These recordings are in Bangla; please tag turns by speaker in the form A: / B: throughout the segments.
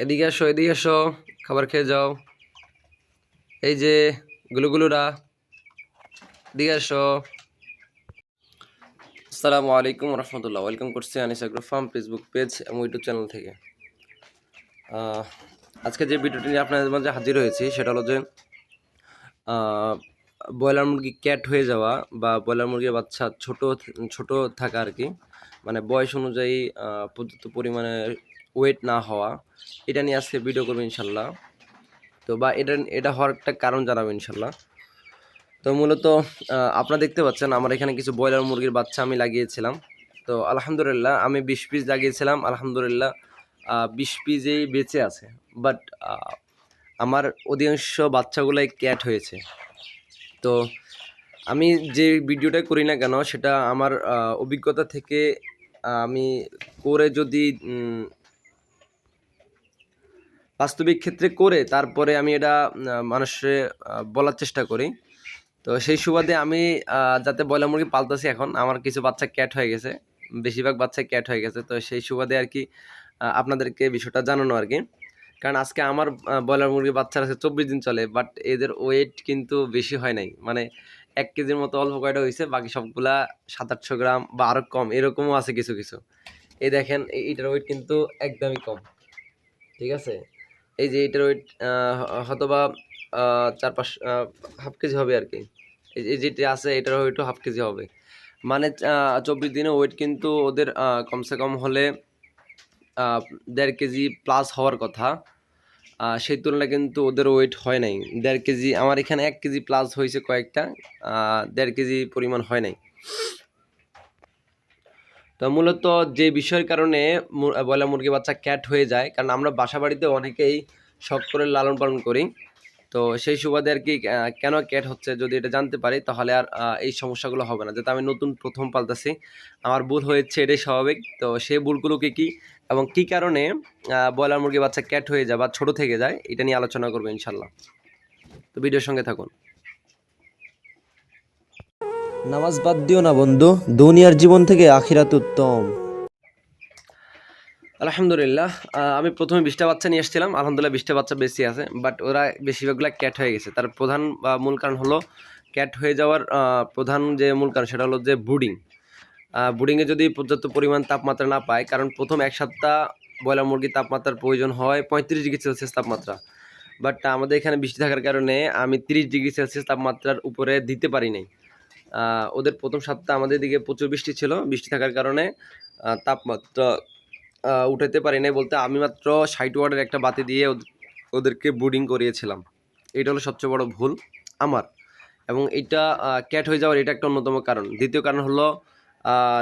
A: এদিকে আসো, এদিকে আসো, খাবার খেয়ে যাও। এই যে গুলুগুলুরা, এদিকে আসো। আসসালামু আলাইকুম রহমতুল্লাহ। ওয়েলকাম করছি Anis agro farm Facebook page এবং ইউটিউব চ্যানেল থেকে। আজকে যে ভিডিওটি নিয়ে আপনাদের মাঝে হাজির হয়েছি সেটা হলো যে ব্রয়লার মুরগি ক্যাট হয়ে যাওয়া বা ব্রয়লার মুরগির বাচ্চা ছোট ছোট থাকা আর কি, মানে বয়স অনুযায়ী পর্যাপ্ত পরিমাণে ওয়েট না হওয়া, এটা নিয়ে আজকে ভিডিও করবো ইনশাল্লাহ। তো বা এটা হওয়ার একটা কারণ জানাবো ইনশাল্লাহ। তো মূলত আপনারা দেখতে পাচ্ছেন আমার এখানে কিছু ব্রয়লার মুরগির বাচ্চা আমি লাগিয়েছিলাম। তো আলহামদুলিল্লাহ আমি 20 পিস লাগিয়েছিলাম, আলহামদুলিল্লাহ 20 পিসেই বেঁচে আছে। বাট আমার অধিকাংশ বাচ্চাগুলাই ক্যাট হয়েছে। তো আমি যে ভিডিওটা করি না কেন সেটা আমার অভিজ্ঞতা থেকে আমি করে যদি বাস্তবিক ক্ষেত্রে করে তারপরে আমি এটা মানুষের বলার চেষ্টা করি। তো সেই সুবাদে আমি যাতে ব্রয়লার মুরগি পালতেছি, এখন আমার কিছু বাচ্চা ক্যাট হয়ে গেছে, বেশিরভাগ বাচ্চা ক্যাট হয়ে গেছে। তো সেই সুবাদে আর কি আপনাদেরকে বিষয়টা জানানো আর কি। কারণ আজকে আমার ব্রয়লার মুরগির বাচ্চার আছে 24 দিন চলে, বাট এদের ওয়েট কিন্তু বেশি হয় নাই, মানে 1 কেজির মতো অল্প কয়টা হয়েছে, বাকি সবগুলা 700-800 গ্রাম বা আরও কম এরকমও আছে কিছু কিছু। এই দেখেন এইটার ওয়েট কিন্তু একদমই কম, ঠিক আছে। এই যে এটার ওয়েট হয়তোবা 4-5 হাফ কেজি হবে আর কি। এই যেটা আছে এটার ওয়েটও হাফ কেজি হবে, মানে 24 দিনে ওয়েট কিন্তু ওদের কমসে কম হলে 1.5 কেজি প্লাস হওয়ার কথা। সেই তুলনায় কিন্তু ওদের ওয়েট হয় নাই 1.5 কেজি। আমার এখানে 1 কেজি প্লাস হয়েছে কয়েকটা, 1.5 কেজি পরিমাণ হয় নাই। তো মূলত যে বিষয়ের কারণে ব্রয়লার মুরগি বাচ্চা ক্যাট হয়ে যায়, কারণ আমরা বাসা বাড়িতে অনেকেই শখ করে লালন পালন করি। তো সেই সুবাদে আর কি কেন ক্যাট হচ্ছে যদি এটা জানতে পারি তাহলে আর এই সমস্যাগুলো হবে না। যেহেতু আমি নতুন প্রথম পালতেছি, আমার ভুল হয়েছে, এটাই স্বাভাবিক। তো সেই ভুলগুলোকে কি এবং কি কারণে ব্রয়লার মুরগি বাচ্চা ক্যাট হয়ে যায় বা ছোট থেকে যায়, এটা নিয়ে আলোচনা করবো ইনশাল্লাহ। তো ভিডিওর সঙ্গে থাকুন।
B: নামাজ বাদ দিও না বন্ধু, দুনিয়ার জীবন থেকে আখিরাত উত্তম।
A: আলহামদুলিল্লাহ আমি প্রথমে 20টা বাচ্চা নিয়ে এসেছিলাম, আলহামদুলিল্লাহ 20টা বাচ্চা বেশি আছে, বাট ওরা বেশিরভাগগুলো ক্যাট হয়ে গেছে। তার প্রধান মূল কারণ হলো ক্যাট হয়ে যাওয়ার প্রধান যে মূল কারণ সেটা হলো যে ব্রুডিংয়ে যদি পর্যাপ্ত পরিমাণ তাপমাত্রা না পায়, কারণ প্রথম 1 সপ্তাহ ব্রয়লার মুরগির তাপমাত্রার প্রয়োজন হয় 35°C তাপমাত্রা। বাট আমাদের এখানে বৃষ্টি থাকার কারণে আমি 30°C তাপমাত্রার উপরে দিতে পারি নাই। ওদের প্রথম সপ্তাহ আমাদের দিকে প্রচুর বৃষ্টি ছিল, বৃষ্টি থাকার কারণে তাপমাত্রা উঠাতে পারি নাই, বলতে আমি মাত্র 60 ওয়াটের একটা বাতি দিয়ে ওদেরকে ব্রুডিং করিয়েছিলাম। এটা হলো সবচেয়ে বড় ভুল আমার, এবং এটা ক্যাট হয়ে যাওয়ার এটা একটা অন্যতম কারণ। দ্বিতীয় কারণ হলো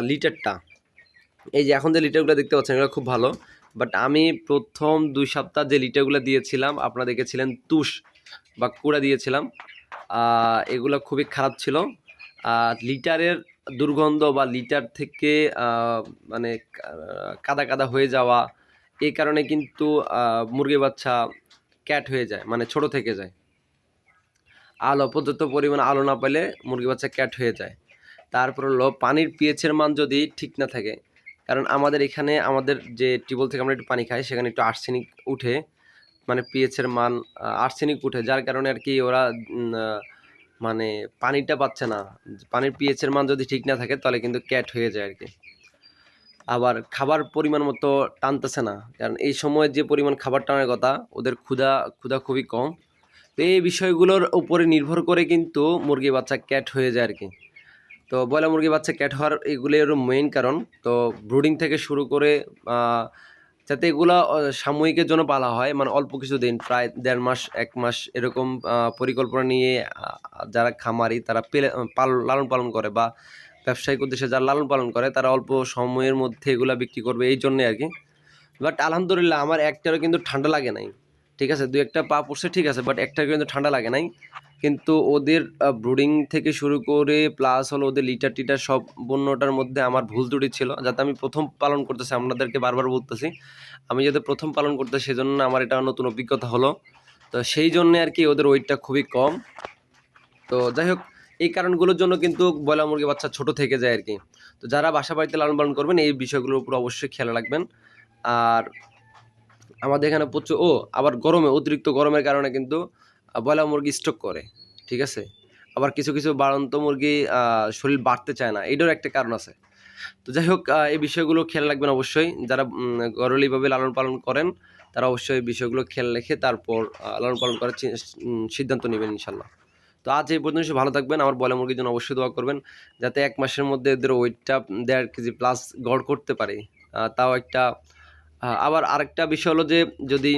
A: লিটারটা। এই যে এখন যে লিটারগুলো দেখতে পাচ্ছেন এগুলো খুব ভালো, বাট আমি প্রথম 2 সপ্তাহ যে লিটারগুলো দিয়েছিলাম আপনারা দেখেছিলেন তুষ বা কুড়া দিয়েছিলাম, এগুলো খুবই খারাপ ছিল। লিটারের দুর্গন্ধ বা লিটার থেকে মানে কাদা কাদা হয়ে যাওয়া, এই কারণে কিন্তু মুরগির বাচ্চা ক্যাট হয়ে যায়, মানে ছোট থেকে যায়। পর্যাপ্ত পরিমাণে আলো না পেলে মুরগি বাচ্চা ক্যাট হয়ে যায়। তারপর হলো পানির পিএইচের মান যদি ঠিক না থাকে, কারণ আমাদের এখানে আমাদের যে টিউবওয়েল থেকে আমরা একটু পানি খাই সেখানে একটু আর্সেনিক উঠে, মানে পিএইচের মান আর্সেনিক উঠে, যার কারণে আর কি ওরা মানে পানিটা পাচ্ছে না। পানির পিএইচের মান যদি ঠিক না থাকে তাহলে কিন্তু ক্যাট হয়ে যায় আর কি। আবার খাবার পরিমাণ মতো টানতেছে না, কারণ এই সময় যে পরিমাণ খাবার টানার কথা ওদের ক্ষুধা খুবই কম। তো এই বিষয়গুলোর উপরে নির্ভর করে কিন্তু মুরগি বাচ্চা ক্যাট হয়ে যায় আর কি। তো ব্রয়লার মুরগি বাচ্চা ক্যাট হওয়ার এগুলোর মেইন কারণ। তো ব্রুডিং থেকে শুরু করে যাতে এগুলা সাময়িকের জন্য পালা হয়, মানে অল্প কিছু দিন, প্রায় 1.5 মাস 1 মাস এরকম পরিকল্পনা নিয়ে যারা খামারি তারা লালন পালন করে বা ব্যবসায়িক উদ্দেশ্যে যারা লালন পালন করে তারা অল্প সময়ের মধ্যে এগুলা বিক্রি করবে এই জন্যে আর কি। বাট আলহামদুলিল্লাহ আমার একটারও কিন্তু ঠান্ডা লাগে নাই, ঠিক আছে। 2-1টা পা পড়ছে ঠিক আছে, বাট একটারও কিন্তু ঠান্ডা লাগে নাই। কিন্তু ওদের ব্রুডিং থেকে শুরু করে প্লাস হলো ওদের লিটার টিটার সম্পূর্ণটার মধ্যে আমার ভুল ত্রুটি ছিল, যাতে আমি প্রথম পালন করতেছি, আপনাদেরকে বারবার বলতেছি আমি যাতে প্রথম পালন করতে, সেজন্য আমার এটা নতুন অভিজ্ঞতা হলো। তো সেই জন্যে আর কি ওদের ওয়েটটা খুবই কম। তো যাই হোক, এই কারণগুলোর জন্য কিন্তু ব্রয়লার মুরগি বাচ্চা ছোট থেকে যায় আর কি। তো যারা বাসা বাড়িতে লালন পালন করবেন এই বিষয়গুলোর উপর অবশ্যই খেয়াল রাখবেন। আর আমাদের এখানে প্রচুর আবার গরমে অতিরিক্ত গরমের কারণে কিন্তু ব্রয়লার মুরগি স্ট্রোক করে, ঠিক আছে? আবার কিছু কিছু বাড়ন্ত মুরগি শরীর বাড়তে চায় না, এটারও একটা কারণ আছে। তো যাই হোক, এই বিষয়গুলো খেয়াল রাখবেন অবশ্যই। যারা ঘরোয়ালিভাবে লালন পালন করেন তারা অবশ্যই এই বিষয়গুলো খেয়াল রেখে তারপর লালন পালন করার সিদ্ধান্ত নেবেন ইনশাল্লাহ। তো আজ এই পর্যন্ত, সবাই ভালো থাকবেন। আমার ব্রয়লার মুরগির জন্য অবশ্যই দোয়া করবেন যাতে 1 মাসের মধ্যে এদের ওয়েটটা 1.5 কেজি প্লাস গড় করতে পারে। তাও একটা আবার আরেকটা বিষয় হলো যে যদি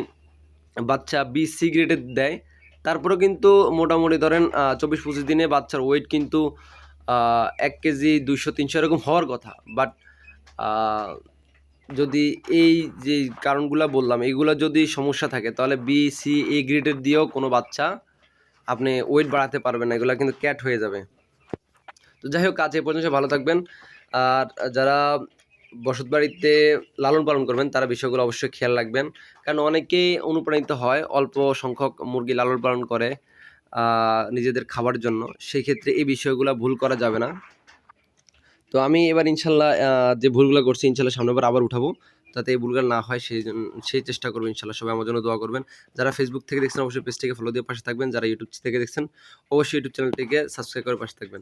A: বাচ্চা BC গ্রেডের দেয় তারপরেও কিন্তু মোটামুটি ধরেন 24-25 দিনে বাচ্চার ওয়েট কিন্তু 1 কেজি 200-300 এরকম হওয়ার কথা। বাট যদি এই যে কারণগুলা বললাম এইগুলা যদি সমস্যা থাকে তাহলে BC-A গ্রেডের দিয়েও কোনো বাচ্চা আপনি ওয়েট বাড়াতে পারবেন না, এগুলা কিন্তু ক্যাট হয়ে যাবে। তো যাই হোক, আজ এ পর্যন্ত ভালো থাকবেন। আর যারা বসতবাড়িতে লালন পালন করবেন তারা বিষয়গুলো অবশ্যই খেয়াল রাখবেন, কারণ অনেকেই অনুপ্রাণিত হয় অল্প সংখ্যক মুরগি লালন পালন করে নিজেদের খাবার জন্য। সেই ক্ষেত্রে এই বিষয়গুলো ভুল করা যাবে না। তো আমি এবার ইনশাল্লাহ যে ভুলগুলো করছি ইনশাল্লাহ সামনেবার আবার উঠাবো, যাতে এই ভুলগুলো না হয় সেই চেষ্টা করবো ইনশাল্লাহ। সবাই আমার জন্য দোয়া করবেন। যারা ফেসবুক থেকে দেখছেন অবশ্যই পেজটিকে ফলো দিয়ে পাশে থাকবেন, যারা ইউটিউব থেকে দেখছেন অবশ্যই ইউটিউব চ্যানেলটিকে সাবস্ক্রাইব করে পাশে থাকবেন।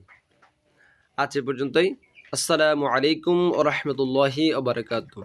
A: আজ এ পর্যন্তই। আসসালামু আলাইকুম ওয়া রাহমাতুল্লাহি ওয়া বারাকাতুহু।